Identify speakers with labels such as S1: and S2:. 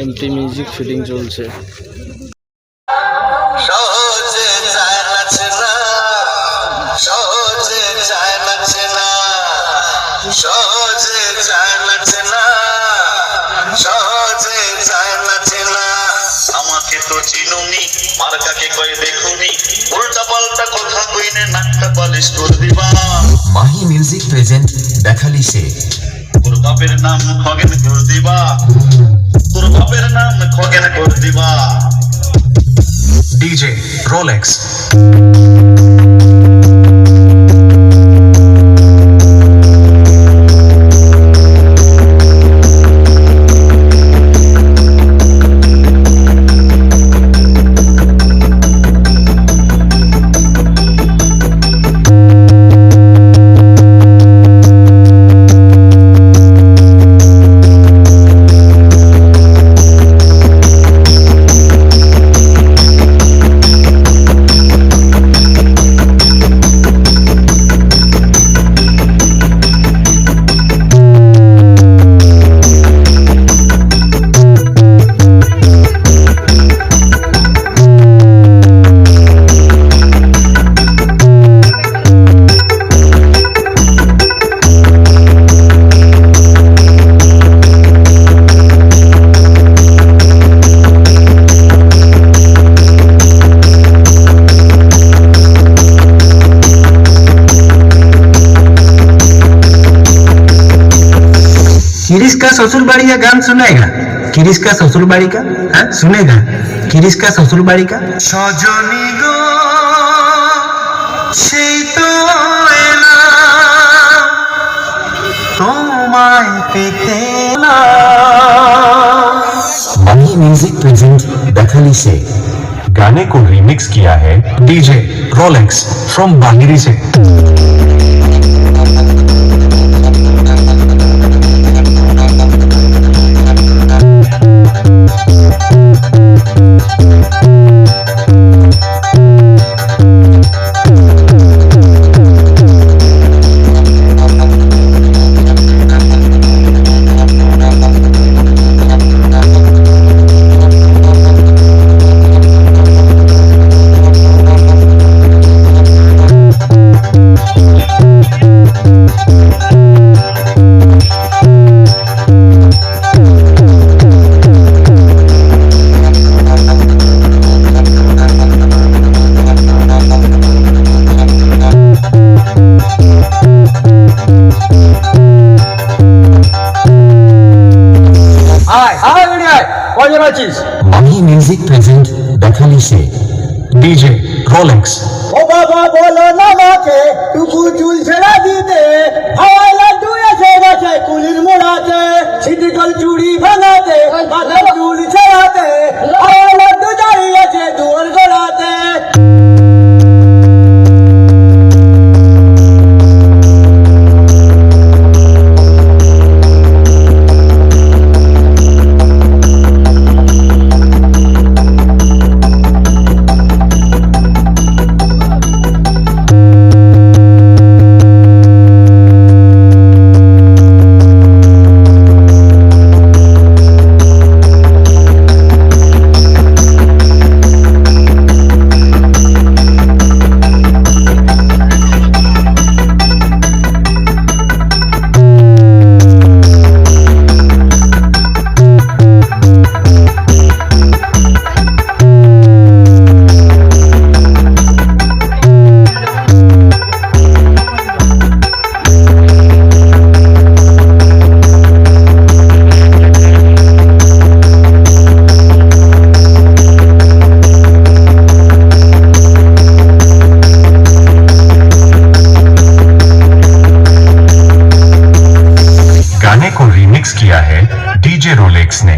S1: MT music shooting চলছে।
S2: সহজে যায় না চেনা, সহজে যায় না চেনা, সহজে যায় না চেনা, সহজে যায় না চেনা। আমাকে তো চিনুনি, মার্কাকে কয়ে দেখুনি, উল্টা পাল্টা কথা কইনে নাকটা পালিশ করে দিবা।
S3: মাহি মিউজিক প্রেজেন্ট দেখালি সে।
S2: তোর বাপের নাম খগেন করে দিবা, তোর বাপের নাম খগেন করে দিবা।
S3: DJ Rolex।
S4: किरिस का ससुरबाड़ी का गान सुनेगा? किरिस का ससुरबाड़ी का हाँ सुनेगा? किरिस का ससुरबाड़ी का
S2: সজনী গো সেই তো এলা তোমায় পেতে না।
S3: माही म्यूजिक प्रेजेंट देखाली से। गाने को रिमिक्स किया है DJ Rolex फ्रॉम बांगिरी से। माही म्यूजिक प्रेजेंट देखाली से। DJ Rolex।
S5: ও বাবা বলো না মাকে টুকু চুল ছেড়া দিতে, হাওয়ায় লাড্ডু এসে গেছে কুলির মোড়াতে, ছিটিকল চুড়ি ভাঙাতে, মাথার চুল ছেড়াতে, হাওয়ায় লাড্ডু দাঁড়িয়েছে দুয়ার গোড়াতে।
S3: किया है DJ Rolex ने।